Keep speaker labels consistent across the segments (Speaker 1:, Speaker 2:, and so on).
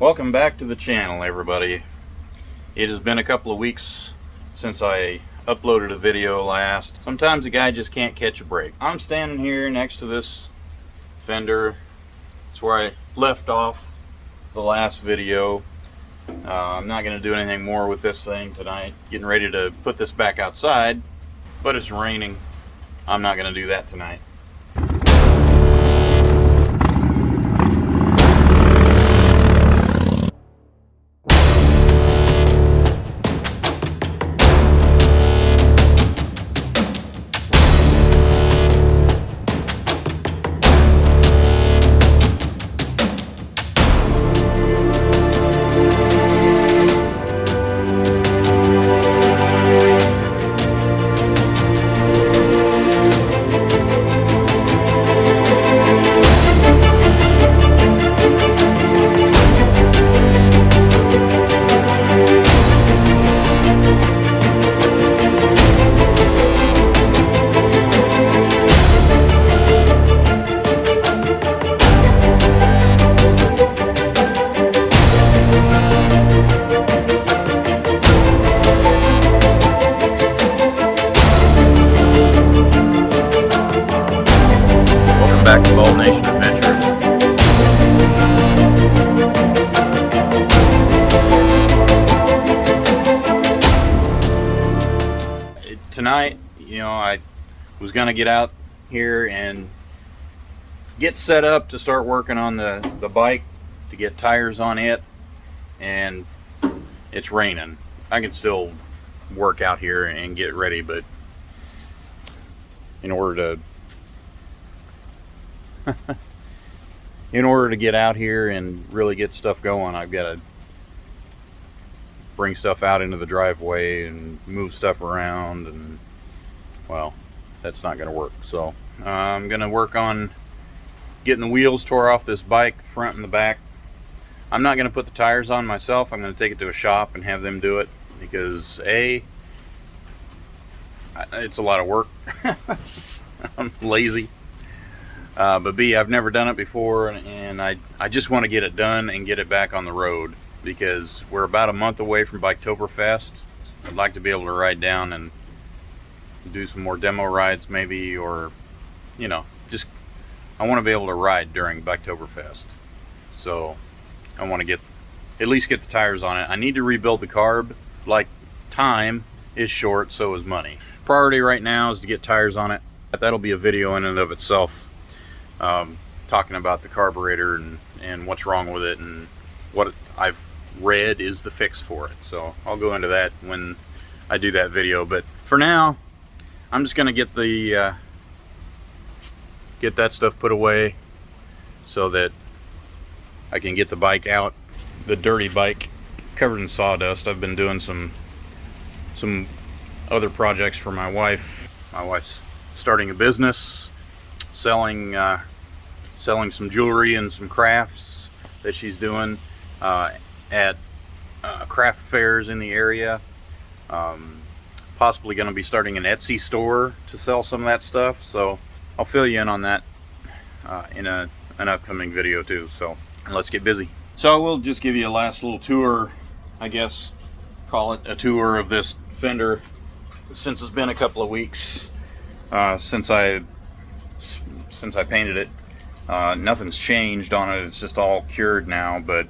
Speaker 1: Welcome back to the channel, everybody. It has been a couple of weeks since I uploaded a video last. Sometimes a guy just can't catch a break. I'm standing here next to this fender. It's where I left off the last video. I'm not going to do anything more with this thing tonight. Getting ready to put this back outside, but it's raining. I'm not going to do that tonight. Back to Bald Nation Adventures. Tonight, I was going to get out here and get set up to start working on the bike to get tires on it, and it's raining. I can still work out here and get ready, but in order to get out here and really get stuff going, I've got to bring stuff out into the driveway and move stuff around, and well, that's not going to work. So I'm going to work on getting the wheels tore off this bike, front and the back. I'm not going to put the tires on myself. I'm going to take it to a shop and have them do it, because A, it's a lot of work. I'm lazy. But B, I've never done it before, and I just want to get it done and get it back on the road, because we're about a month away from Biketoberfest. I'd like to be able to ride down and do some more demo rides maybe, or just I want to be able to ride during Biketoberfest. So I want to at least get the tires on it. I need to rebuild the carb. Like, time is short, so is money. Priority right now is to get tires on it. That'll be a video in and of itself, talking about the carburetor and what's wrong with it and what I've read is the fix for it. So I'll go into that when I do that video, but for now I'm just gonna get that stuff put away so that I can get the bike out, the dirty bike covered in sawdust. I've been doing some other projects for my wife. My wife's starting a business, selling some jewelry and some crafts that she's doing at craft fairs in the area. Possibly going to be starting an Etsy store to sell some of that stuff. So I'll fill you in on that in an upcoming video too. So let's get busy. So I will just give you a last little tour, I guess, call it a tour of this fender, since it's been a couple of weeks since I painted it. Nothing's changed on it. It's just all cured now, but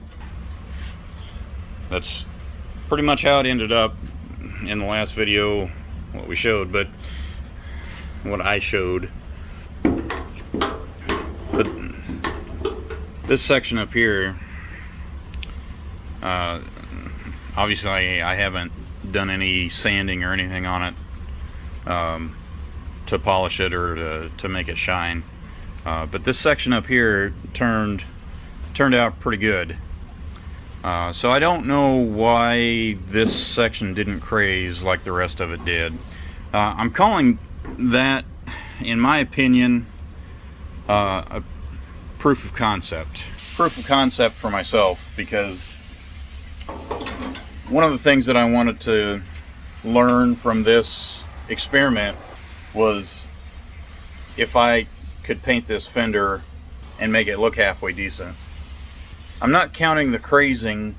Speaker 1: that's pretty much how it ended up in the last video, what we showed, but what I showed. But this section up here, obviously I haven't done any sanding or anything on it to polish it or to make it shine. But this section up here turned out pretty good. So I don't know why this section didn't craze like the rest of it did. I'm calling that, in my opinion, a proof of concept. Proof of concept for myself, because one of the things that I wanted to learn from this experiment was if I could paint this fender and make it look halfway decent. I'm not counting the crazing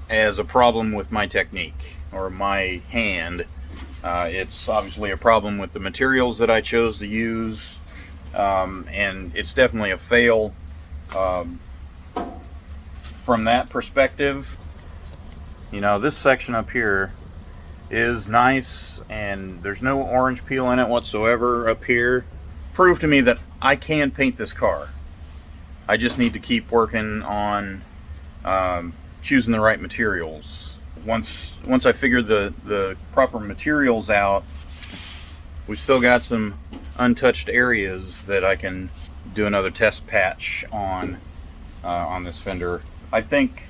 Speaker 1: as a problem with my technique or my hand. It's obviously a problem with the materials that I chose to use, and it's definitely a fail from that perspective. You know, this section up here is nice and there's no orange peel in it whatsoever up here. Prove to me that I can paint this car. I just need to keep working on choosing the right materials. Once I figure the proper materials out, we've still got some untouched areas that I can do another test patch on this fender. I think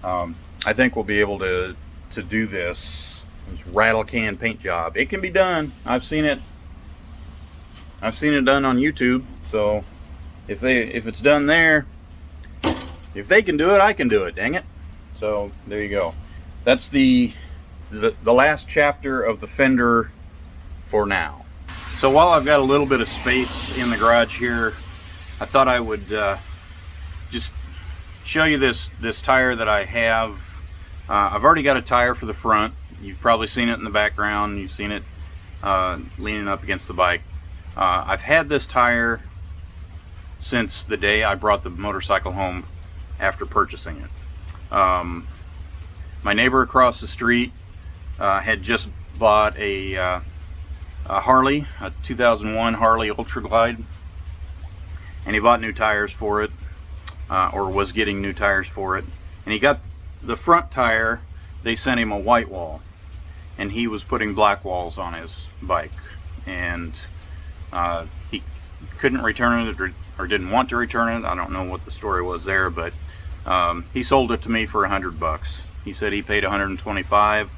Speaker 1: we'll be able to do this rattle can paint job. It can be done. I've seen it done on YouTube. So if it's done there, if they can do it, I can do it. Dang it! So there you go. That's the last chapter of the fender for now. So while I've got a little bit of space in the garage here, I thought I would just show you this tire that I have. I've already got a tire for the front. You've probably seen it in the background. You've seen it leaning up against the bike. I've had this tire since the day I brought the motorcycle home after purchasing it. My neighbor across the street had just bought a Harley, a 2001 Harley Ultra Glide, and he bought new tires for it, or was getting new tires for it. And he got the front tire, they sent him a white wall, and he was putting black walls on his bike, and he couldn't return it or didn't want to return it. I don't know what the story was there, but he sold it to me for $100. He said he paid $125.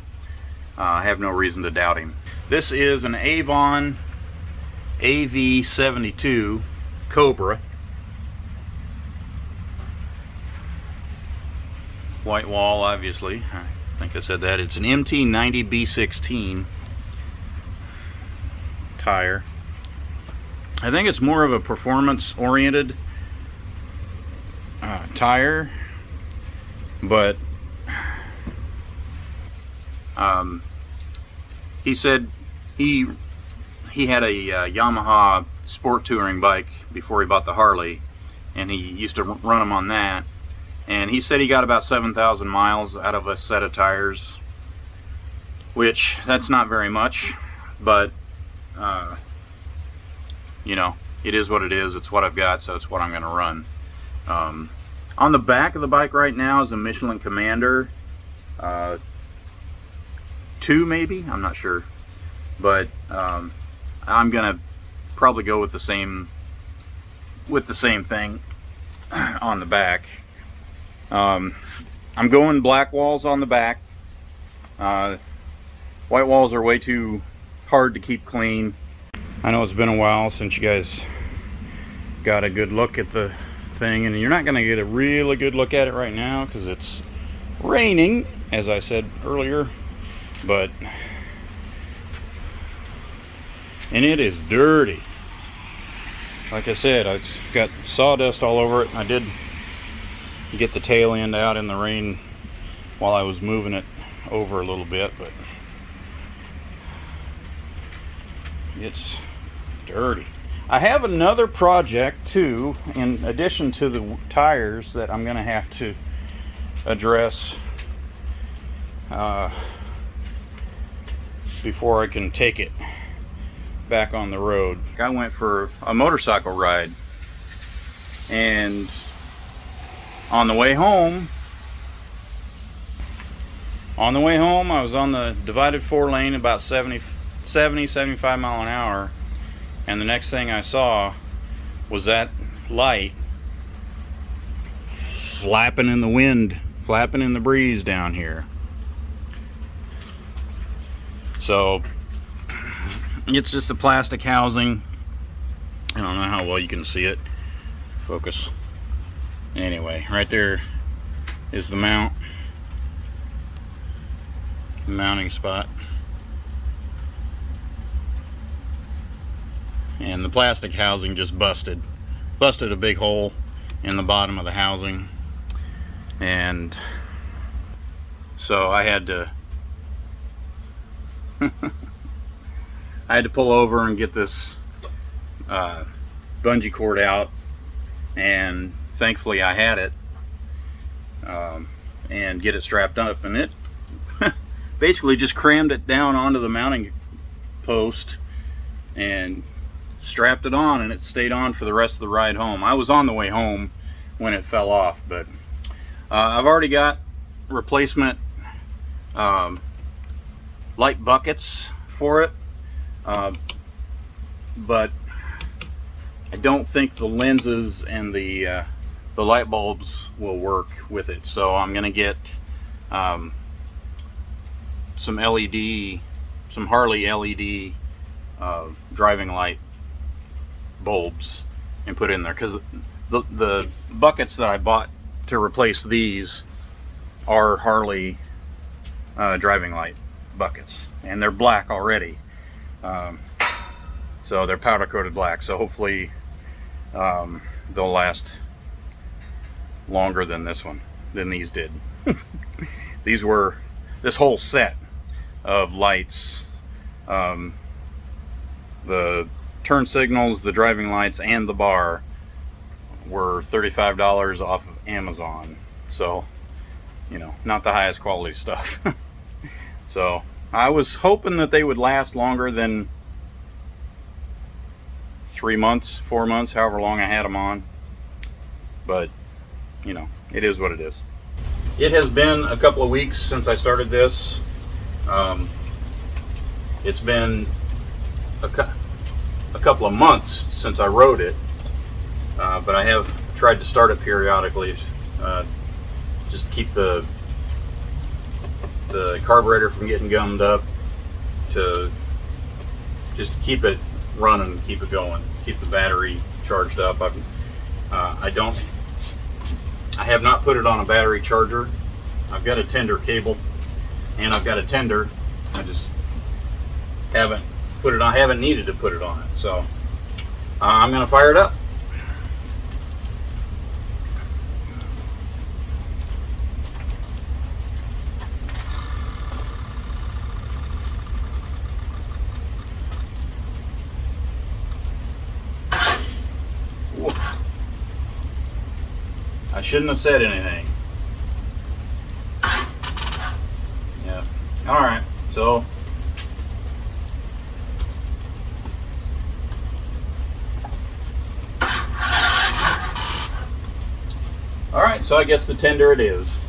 Speaker 1: I have no reason to doubt him. This is an Avon AV72 Cobra. White wall, obviously. I think I said that. It's an MT90B16 tire. I think it's more of a performance-oriented tire, but he said he had a Yamaha sport touring bike before he bought the Harley, and he used to run them on that. And he said he got about 7,000 miles out of a set of tires, which that's not very much, but you know, it is what it is. It's what I've got, so it's what I'm going to run. On the back of the bike right now is a Michelin Commander 2, maybe, I'm not sure, but I'm gonna probably go with the same thing on the back. I'm going black walls on the back. White walls are way too hard to keep clean. I know it's been a while since you guys got a good look at the thing, and you're not going to get a really good look at it right now because it's raining, as I said earlier, and it is dirty. Like I said, I've got sawdust all over it. I did get the tail end out in the rain while I was moving it over a little bit, but it's dirty. I have another project too, in addition to the tires, that I'm going to have to address before I can take it back on the road. I went for a motorcycle ride, and on the way home I was on the divided 4 lane about 75 mile an hour, and the next thing I saw was that light flapping in the wind, flapping in the breeze down here. So it's just a plastic housing. I don't know how well you can see it. Focus. Anyway, right there is the mounting spot. And the plastic housing just busted a big hole in the bottom of the housing. And so I had to I had to pull over and get this bungee cord out, and thankfully I had it, and get it strapped up, and it basically just crammed it down onto the mounting post and strapped it on, and it stayed on for the rest of the ride home. I was on the way home when it fell off, but I've already got replacement light buckets for it, but I don't think the lenses and the light bulbs will work with it. So I'm gonna get some LED, some Harley LED driving light bulbs and put in there, because the buckets that I bought to replace these are Harley driving light buckets, and they're black already, so they're powder coated black, so hopefully they'll last longer than these did. This whole set of lights, the turn signals, the driving lights, and the bar were $35 off of Amazon. So, you know, not the highest quality stuff. So I was hoping that they would last longer than 3 months, 4 months, however long I had them on. But, you know, it is what it is. It has been a couple of weeks since I started this. It's been a couple of months since I rode it, but I have tried to start it periodically, just to keep the carburetor from getting gummed up, just to keep it running, keep it going, keep the battery charged up. I have not put it on a battery charger. I've got a tender cable and I've got a tender. I just haven't put it on. I haven't needed to put it on it. So I'm going to fire it up. I shouldn't have said anything. Yeah. All right. So all right. So I guess the tender it is.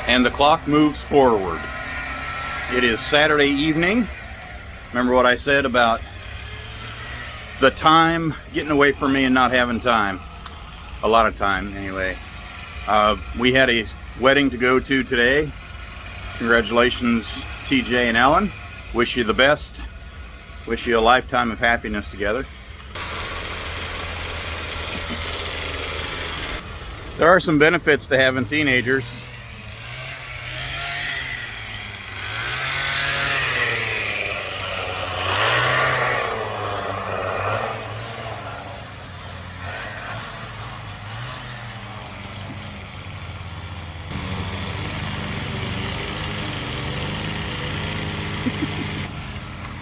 Speaker 1: And the clock moves forward. It is Saturday evening. Remember what I said about the time getting away from me and not having time? A lot of time, anyway. We had a wedding to go to today. Congratulations, TJ and Ellen. Wish you the best. Wish you a lifetime of happiness together. There are some benefits to having teenagers.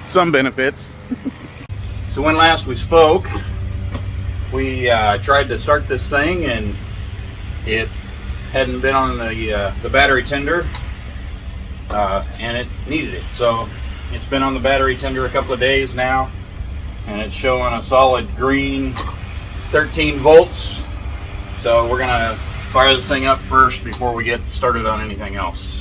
Speaker 1: Some benefits. So when last we spoke, we tried to start this thing and it hadn't been on the battery tender, and it needed it. So it's been on the battery tender a couple of days now, and it's showing a solid green 13 volts. So we're gonna fire this thing up first before we get started on anything else.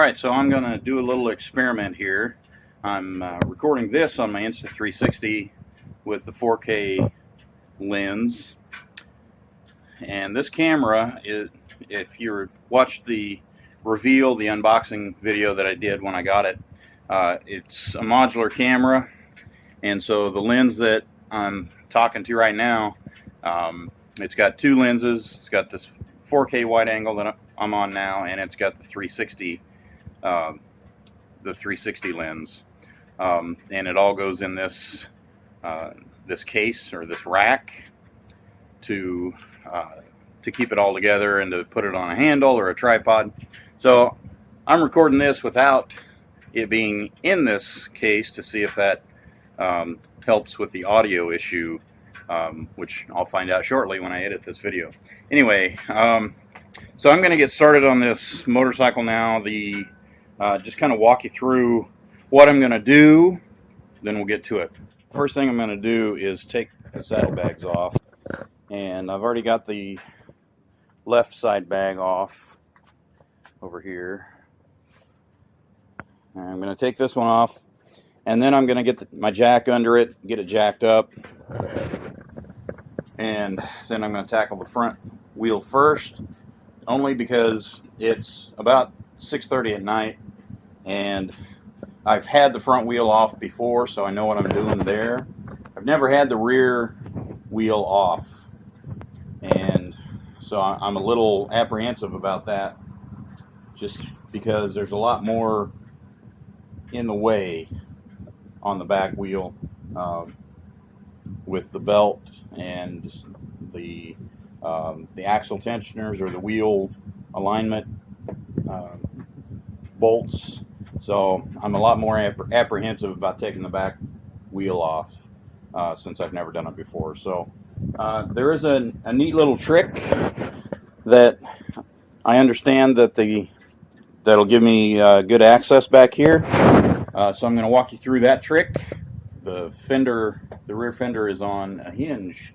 Speaker 1: Alright, so I'm going to do a little experiment here. I'm recording this on my Insta360 with the 4K lens. And this camera, if you watched the Revivial, the unboxing video that I did when I got it, it's a modular camera. And so the lens that I'm talking to right now, it's got two lenses. It's got this 4K wide angle that I'm on now, and it's got the 360 lens, and it all goes in this this case or this rack to keep it all together and to put it on a handle or a tripod. So I'm recording this without it being in this case to see if that helps with the audio issue, which I'll find out shortly when I edit this video. Anyway, so I'm going to get started on this motorcycle now. Just kind of walk you through what I'm going to do, then we'll get to it. First thing I'm going to do is take the saddlebags off, and I've already got the left side bag off over here. And I'm going to take this one off, and then I'm going to get my jack under it, get it jacked up, and then I'm going to tackle the front wheel first, only because it's about 6:30 at night, and I've had the front wheel off before, so I know what I'm doing there. I've never had the rear wheel off, and so I'm a little apprehensive about that, just because there's a lot more in the way on the back wheel with the belt and the axle tensioners or the wheel alignment bolts. So I'm a lot more apprehensive about taking the back wheel off since I've never done it before. So there is a neat little trick that I understand that'll give me good access back here. So I'm going to walk you through that trick. The rear fender is on a hinge,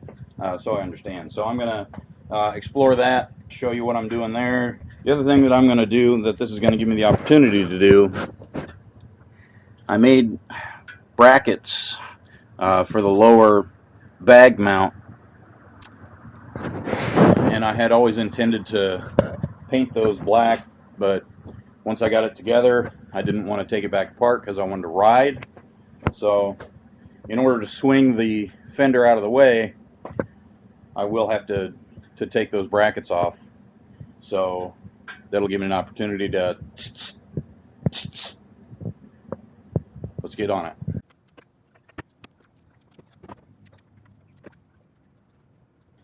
Speaker 1: so I understand. So I'm going to explore that, show you what I'm doing there. The other thing that I'm going to do, that this is going to give me the opportunity to do, I made brackets for the lower bag mount, and I had always intended to paint those black, but once I got it together, I didn't want to take it back apart because I wanted to ride. So in order to swing the fender out of the way, I will have to take those brackets off. So that'll give me an opportunity to let's get on it.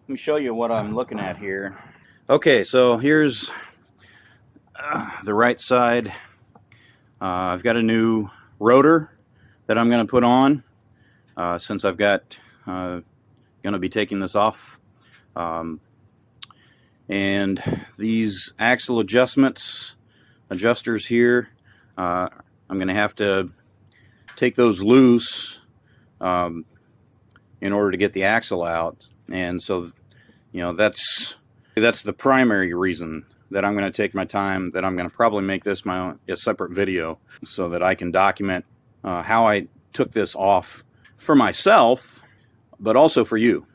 Speaker 1: Let me show you what I'm looking at here. Okay, so here's the right side. I've got a new rotor that I'm going to put on since I've got going to be taking this off. And these axle adjusters here, I'm going to have to take those loose in order to get the axle out. And so, you know, that's the primary reason that I'm going to take my time, that I'm going to probably make this a separate video so that I can document how I took this off for myself, but also for you,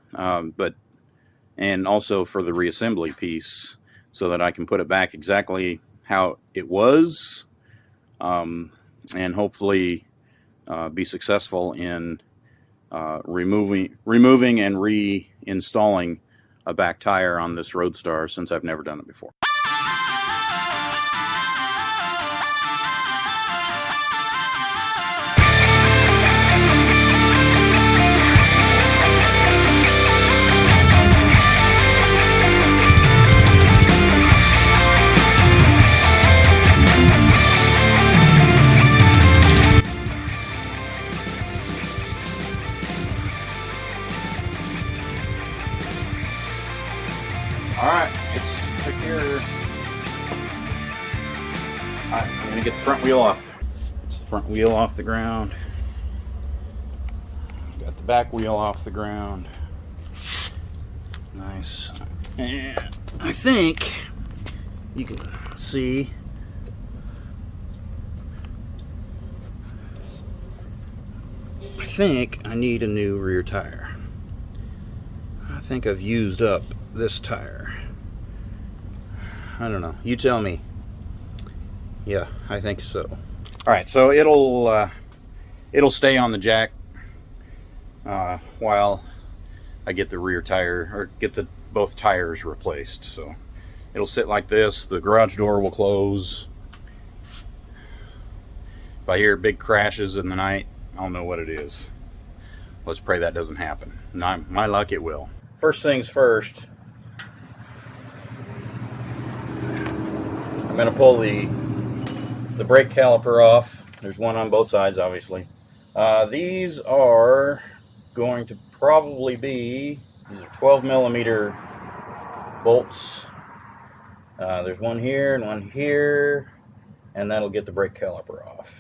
Speaker 1: and also for the reassembly piece, so that I can put it back exactly how it was, and hopefully be successful in removing and reinstalling a back tire on this Roadstar, since I've never done it before. Alright, it's secure. Alright, I'm going to get the front wheel off. It's the front wheel off the ground. Got the back wheel off the ground. Nice. And I think you can see think I need a new rear tire. I think I've used up this tire. I don't know. You tell me. Yeah, I think so. All right, so it'll stay on the jack while I get the rear tire, or get both tires replaced. So it'll sit like this. The garage door will close. If I hear big crashes in the night, I'll know what it is. Let's pray that doesn't happen. My luck, it will. First things first, I'm going to pull the brake caliper off. There's one on both sides, obviously. These are going to probably be, these are 12 millimeter bolts. There's one here and one here, and that'll get the brake caliper off.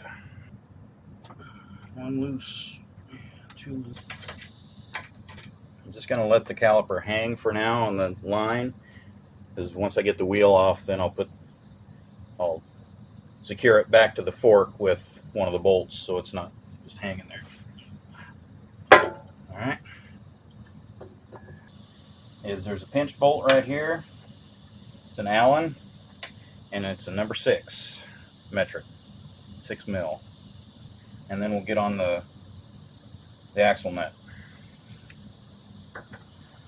Speaker 1: One loose, two loose. I'm just going to let the caliper hang for now on the line, because once I get the wheel off, then I'll secure it back to the fork with one of the bolts so it's not just hanging there. All right. There's a pinch bolt right here. It's an Allen, and it's a number 6 metric, 6 mil. And then we'll get on the axle nut.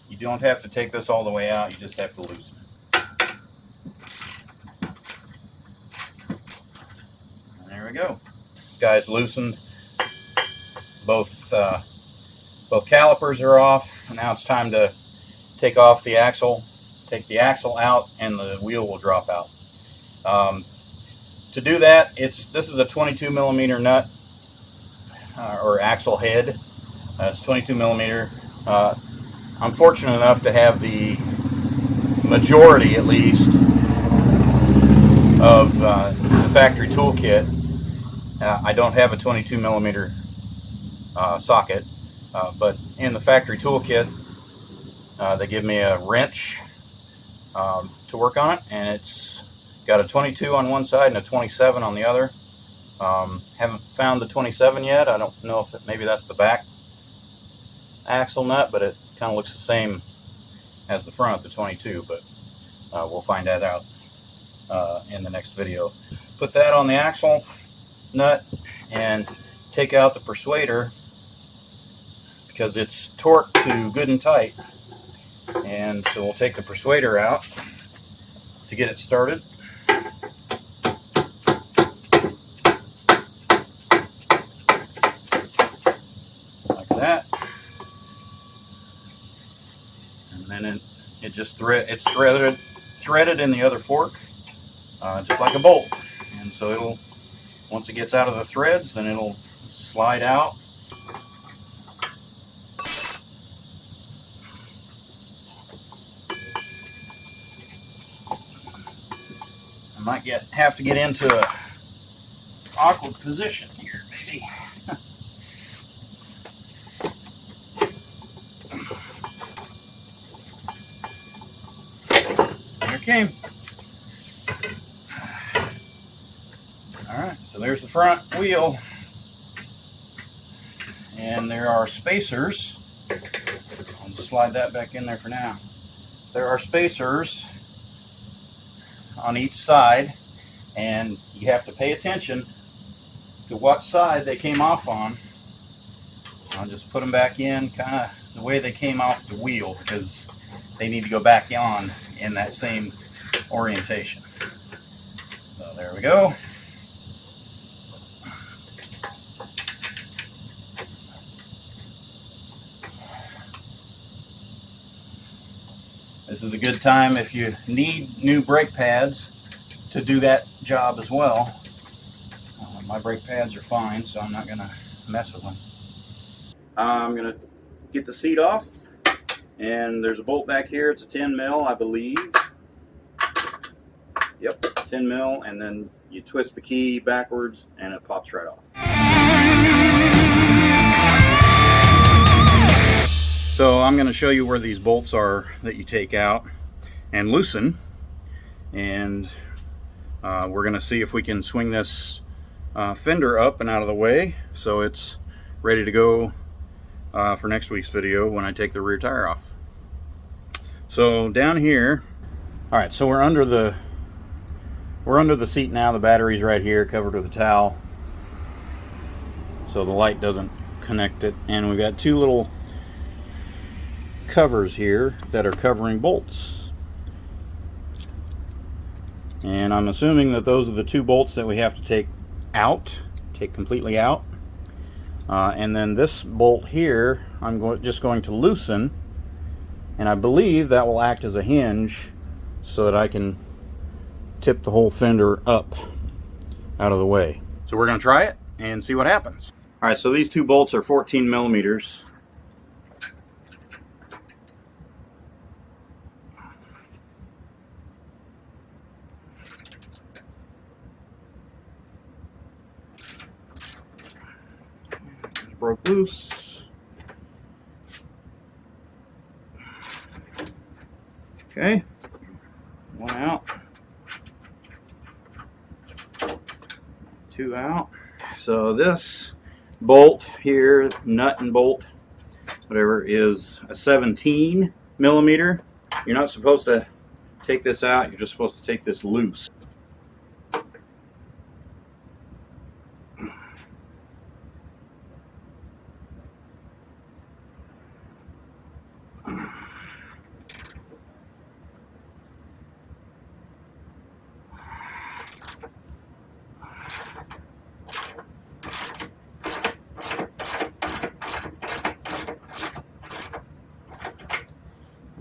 Speaker 1: You don't have to take this all the way out, you just have to loosen it. And there we go. Guys, loosened. Both calipers are off. Now it's time to take off the axle. Take the axle out and the wheel will drop out. To do that, this is a 22 millimeter nut, or axle head. It's 22 millimeter. I'm fortunate enough to have the majority, at least, of the factory toolkit. I don't have a 22 millimeter socket, but in the factory toolkit, they give me a wrench to work on it, and it's got a 22 on one side and a 27 on the other. Haven't found the 27 yet. I don't know if maybe that's the back axle nut, but it kind of looks the same as the front, the 22, but we'll find that out in the next video. Put that on the axle nut and take out the persuader because it's torqued to good and tight, and so we'll take the persuader out to get it started. Like that. And then it just it's threaded in the other fork, just like a bolt. And so once it gets out of the threads, then it'll slide out. I might have to get into an awkward position here, maybe. There it came. Alright, so there's the front wheel. And there are spacers. I'll just slide that back in there for now. There are spacers on each side, and you have to pay attention to what side they came off on. I'll just put them back in kind of the way they came off the wheel, because they need to go back on in that same orientation. So there we go. This is a good time if you need new brake pads to do that job as well. My brake pads are fine, so I'm not going to mess with them. I'm going to get the seat off, and there's a bolt back here. It's a 10 mil, I believe. Yep, 10 mil, and then you twist the key backwards and it pops right off. So I'm going to show you where these bolts are that you take out and loosen, and we're going to see if we can swing this fender up and out of the way so it's ready to go for next week's video when I take the rear tire off. So down here, all right, so we're under the seat now. The battery's right here, covered with a towel, so the light doesn't connect it. And we've got two little covers here that are covering bolts. And I'm assuming that those are the two bolts that we have to take completely out. And then this bolt here, I'm just going to loosen, and I believe that will act as a hinge so that I can tip the whole fender up out of the way. So we're going to try it and see what happens. All right, so these two bolts are 14 millimeters. Broke loose. Okay, one out, two out. So this bolt here, nut and bolt, whatever, is a 17 millimeter. You're not supposed to take this out, you're just supposed to take this loose.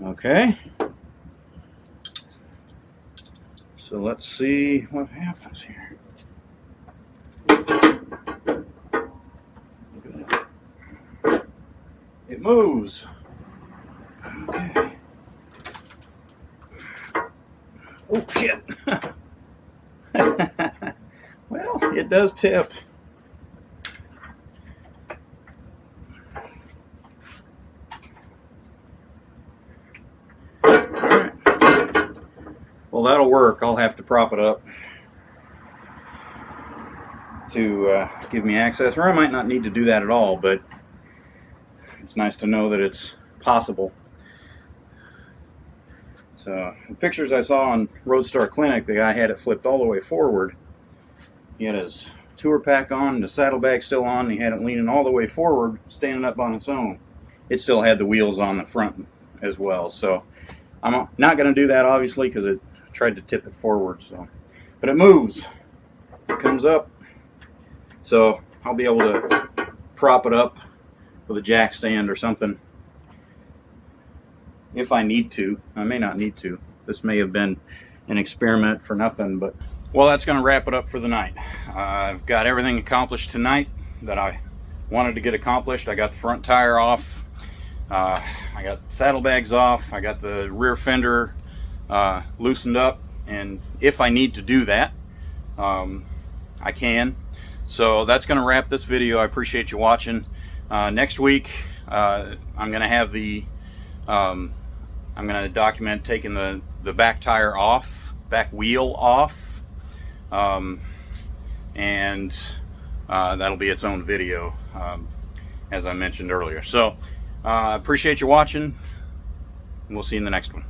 Speaker 1: Okay, so let's see what happens here. It moves. Okay. Oh shit. Well, it does tip. Well, that'll work. I'll have to prop it up to give me access, or I might not need to do that at all, but it's nice to know that it's possible. So the pictures I saw on Roadstar Clinic, the guy had it flipped all the way forward. He had his tour pack on, the saddlebag still on, and he had it leaning all the way forward, standing up on its own. It still had the wheels on the front as well, so I'm not going to do that obviously because it tried to tip it forward. So, but it moves, it comes up, so I'll be able to prop it up with a jack stand or something if I need to. I may not need to. This may have been an experiment for nothing, but well, that's going to wrap it up for the night. I've got everything accomplished tonight that I wanted to get accomplished. I got the front tire off, I got saddlebags off, I got the rear fender loosened up, and if I need to do that, I can. So that's going to wrap this video. I appreciate you watching. Next week I'm going to have I'm going to document taking the back tire off, back wheel off, and that'll be its own video, as I mentioned earlier. So I appreciate you watching, and we'll see you in the next one.